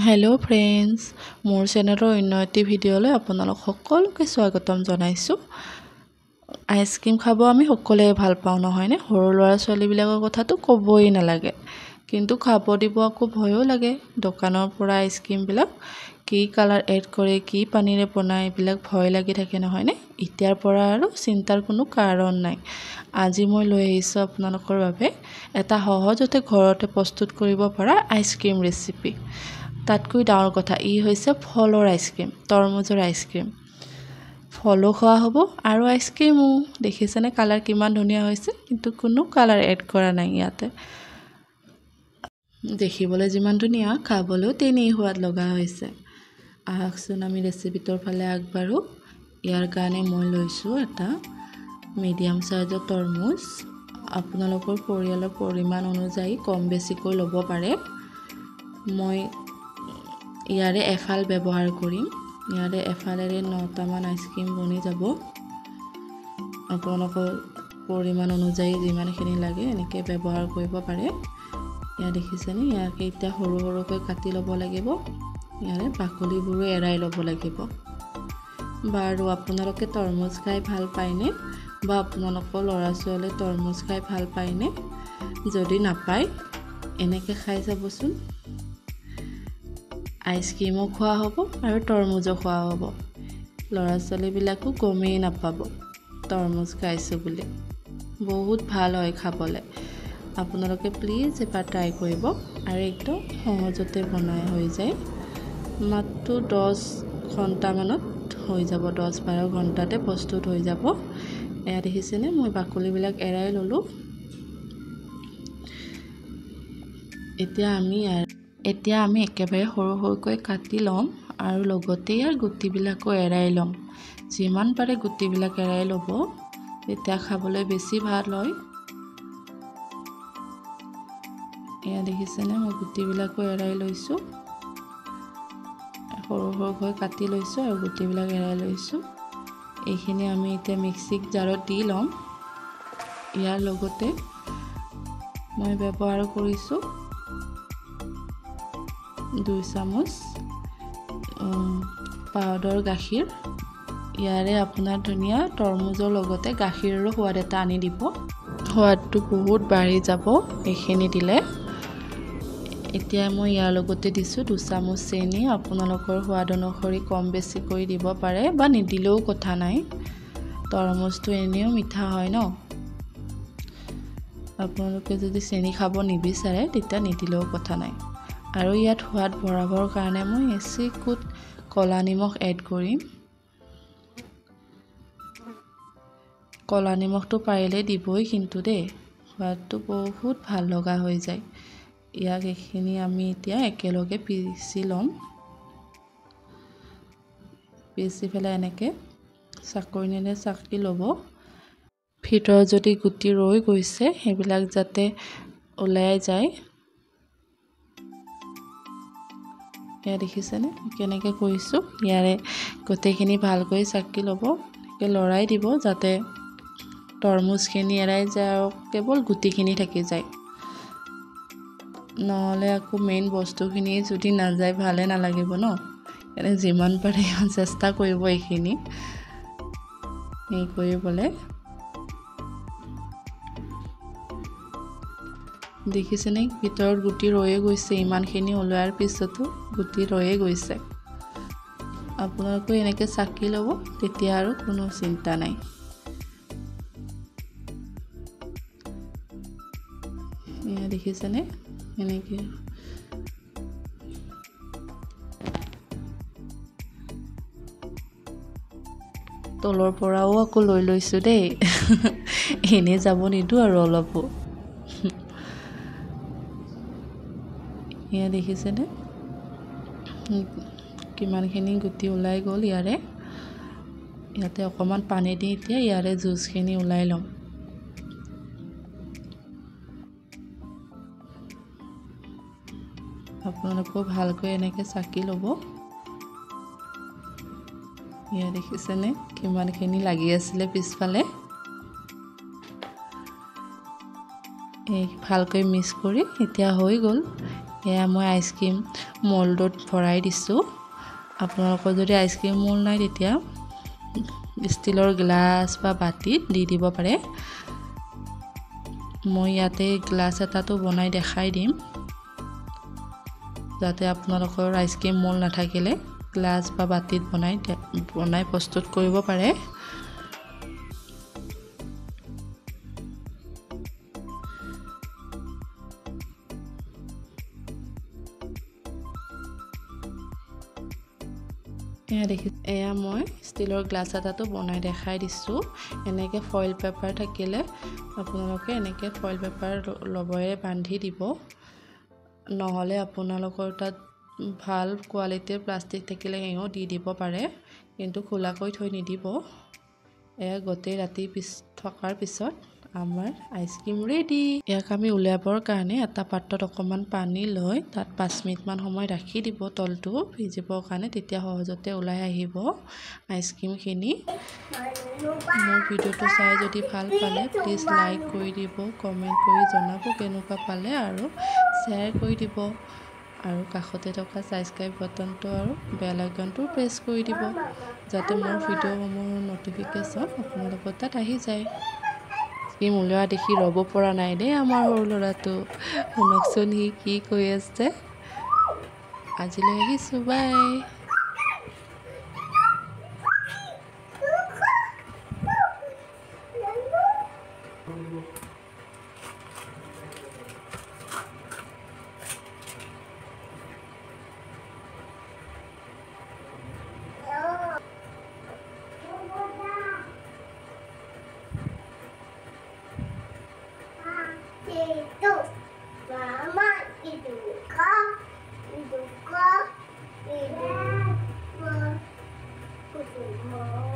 Hello' friends, মোৰ চেনেলৰ অন্য এটি ভিডিঅ'লৈ আপোনালোক সকলোকে স্বাগতম জনাইছোঁ। আইচক্ৰীম খাব আমি সকলোৱে ভাল পাওঁ নহয়নে? সৰু ল'ৰা ছোৱালীবিলাকৰ কথাটো ক'বই নালাগে, কিন্তু খাব দিব আকৌ ভয়ো লাগে। দোকানৰ পৰা আইচক্ৰীমবিলাক কি কালাৰ এড কৰে, কি পানীৰে বনায়, এইবিলাক ভয় লাগি থাকে নহয়নে? এতিয়াৰ পৰা আৰু চিন্তাৰ কোনো কাৰণ নাই। আজি মই লৈ আহিছোঁ আপোনালোকৰ বাবে এটা সহজতে ঘৰতে প্ৰস্তুত কৰিব পৰা আইচক্ৰীম ৰেচিপি। তাতকৈ ডাঙৰ কথা, ই হৈছে ফলৰ আইচক্ৰীম, তৰমুজৰ আইচক্ৰীম। ফলো খোৱা হ'ব আৰু আইচক্ৰীমো। দেখিছেনে কালাৰ কিমান ধুনীয়া হৈছে, কিন্তু কোনো কালাৰ এড কৰা নাই ইয়াতে। দেখিবলৈ যিমান ধুনীয়া, খাবলৈও তেনেই সোৱাদ লগা হৈছে। আহকচোন আমি ৰেচিপিটোৰ ফালে আগবাঢ়োঁ। ইয়াৰ কাৰণে মই লৈছোঁ এটা মিডিয়াম চাইজৰ তৰমুজ। আপোনালোকৰ পৰিয়ালৰ পৰিমাণ অনুযায়ী কম বেছিকৈ ল'ব পাৰে। মই ইয়াৰে এফাল ব্যৱহাৰ কৰিম। ইয়াৰে এফালেৰে 9টামান আইচক্ৰীম বনি যাব। আপোনালোকৰ পৰিমাণ অনুযায়ী যিমানখিনি লাগে এনেকৈ ব্যৱহাৰ কৰিব পাৰে। ইয়াত দেখিছেনে, ইয়াকে এতিয়া সৰু সৰুকৈ কাটি ল'ব লাগিব। ইয়াৰে বাকলিবোৰো এৰাই ল'ব লাগিব। বাৰু আপোনালোকে তৰমুজ খাই ভাল পায়নে? বা আপোনালোকৰ ল'ৰা ছোৱালীয়ে তৰমুজ খাই ভাল পায়নে? যদি নাপায়, এনেকৈ খাই চাবচোন। আইচক্ৰীমো খোৱা হ'ব আৰু তৰমুজো খোৱা হ'ব। ল'ৰা ছোৱালীবিলাকো গমেই নাপাব তৰমুজ খাইছোঁ বুলি। বহুত ভাল হয় খাবলৈ। আপোনালোকে প্লিজ এবাৰ ট্ৰাই কৰিব, আৰু একদম সহজতে বনাই হৈ যায়। মাত্ৰ 10 ঘণ্টামানত হৈ যাব, 10-12 ঘণ্টাতে প্ৰস্তুত হৈ যাব। এয়া দেখিছেনে, মই বাকলিবিলাক এৰাই ল'লোঁ। এতিয়া আমি একেবাৰে সৰু সৰুকৈ কাটি ল'ম আৰু লগতে ইয়াৰ গুটিবিলাকো এৰাই ল'ম। যিমান পাৰে গুটিবিলাক এৰাই ল'ব, তেতিয়া খাবলৈ বেছি ভাল হয়। এয়া দেখিছেনে, মই গুটিবিলাকো এৰাই লৈছোঁ। সৰু সৰুকৈ কাটি লৈছোঁ আৰু গুটিবিলাক এৰাই লৈছোঁ। এইখিনি আমি এতিয়া মিক্সিক জাৰত দি ল'ম। ইয়াৰ লগতে মই ব্যৱহাৰ কৰিছোঁ 2 চামুচ পাউডাৰ গাখীৰ। ইয়াৰে আপোনাৰ ধুনীয়া তৰমুজৰ লগতে গাখীৰৰো সোৱাদ এটা আনি দিব। সোৱাদটো বহুত বাঢ়ি যাব এইখিনি দিলে। এতিয়া মই ইয়াৰ লগতে দিছোঁ 2 চামুচ চেনি। আপোনালোকৰ সোৱাদ অনুসৰি কম বেছি কৰি দিব পাৰে বা নিদিলেও কথা নাই। তৰমুজটো এনেও মিঠা হয় ন। আপোনালোকে যদি চেনি খাব নিবিচাৰে তেতিয়া নিদিলেও কথা নাই। আৰু ইয়াত সোৱাদ বঢ়াবৰ কাৰণে মই এচিকুট ক'লা নিমখ এড কৰিম। ক'লা নিমখটো পাৰিলে দিবই কিন্তু দেই, সোৱাদটো বহুত ভাল লগা হৈ যায়। ইয়াক এইখিনি আমি এতিয়া একেলগে পিচি ল'ম। পিচি পেলাই এনেকৈ চাকনিৰে চাকি ল'ব। ভিতৰত যদি গুটি ৰৈ গৈছে সেইবিলাক যাতে ওলাই যায়। এয়া দেখিছেনে কেনেকৈ কৰিছোঁ। ইয়াৰে গোটেইখিনি ভালকৈ চাকি ল'ব, এনেকৈ লৰাই দিব যাতে তৰমুজখিনি এৰাই যায় আৰু কেৱল গুটিখিনি থাকি যায়। নহ'লে আকৌ মেইন বস্তুখিনি যদি নাযায় ভালে নালাগিব ন। এনে যিমান পাৰে চেষ্টা কৰিব এইখিনি হেৰি কৰিবলৈ। দেখিছেনে ভিতৰত গুটি ৰৈয়ে গৈছে, ইমানখিনি ওলোৱাৰ পিছতো গুটি ৰৈয়ে গৈছে। আপোনালোকে এনেকৈ চাকি ল'ব, তেতিয়া আৰু কোনো চিন্তা নাই। এয়া দেখিছেনে এনেকৈ। তলৰ পৰাও আকৌ লৈ লৈছোঁ দেই, এনেই যাব নিদিওঁ আৰু অলপো। এয়া দেখিছেনে কিমানখিনি গুটি ওলাই গ'ল ইয়াৰে। ইয়াতে অকণমান পানী দি এতিয়া ইয়াৰে জুচখিনি ওলাই ল'ম। আপোনালোকেও ভালকৈ এনেকৈ চাকি ল'ব। এয়া দেখিছেনে কিমানখিনি লাগি আছিলে পিছফালে। ভালকৈ মিক্স কৰি এতিয়া হৈ গ'ল। এয়া মই আইচক্ৰীম মল্ডত ভৰাই দিছোঁ। আপোনালোকৰ যদি আইচক্ৰীম মল্ড নাই তেতিয়া ষ্টিলৰ গ্লাছ বা বাটিত দি দিব পাৰে। মই ইয়াতে গ্লাছ এটাতো বনাই দেখাই দিম, যাতে আপোনালোকৰ আইচক্ৰীম মল্ড নাথাকিলে গ্লাছ বা বাটিত বনাই প্ৰস্তুত কৰিব পাৰে। এয়া মই ষ্টিলৰ গ্লাছ এটাতো বনাই দেখাই দিছোঁ। এনেকৈ ফইল পেপাৰ থাকিলে আপোনালোকে এনেকৈ ফইল পেপাৰ লবৰে বান্ধি দিব, নহ'লে আপোনালোকৰ তাত ভাল কোৱালিটিৰ প্লাষ্টিক থাকিলে এও দি দিব পাৰে, কিন্তু খোলাকৈ থৈ নিদিব। এয়া গোটেই ৰাতি থকাৰ পিছত আমাৰ আইচক্ৰীম ৰেডি। ইয়াক আমি উলিয়াবৰ কাৰণে এটা পাত্ৰত অকণমান পানী লৈ তাত 5 মিনিটমান সময় ৰাখি দিব তলটো ভিজিবৰ কাৰণে, তেতিয়া সহজতে ওলাই আহিব আইচক্ৰীমখিনি। মোৰ ভিডিঅ'টো চাই যদি ভাল পালে প্লিজ লাইক কৰি দিব, কমেণ্ট কৰি জনাব কেনেকুৱা পালে, আৰু শ্বেয়াৰ কৰি দিব, আৰু কাষতে থকা ছাবস্ক্ৰাইব বাটনটো আৰু বেল আইকনটো প্ৰেছ কৰি দিব, যাতে মোৰ ভিডিঅ'সমূহৰ ন'টিফিকেশ্যন আপোনালোকৰ তাত আহি যায়। আইচক্ৰীম উলিওৱা দেখি ৰ'ব পৰা নাই দেই আমাৰ সৰু ল'ৰাটো, শুনকচোন সি কি কৈ আছে। আজিলৈ আহিছোঁ, বাই। Itu, mama itu kak, itu kak, itu mama,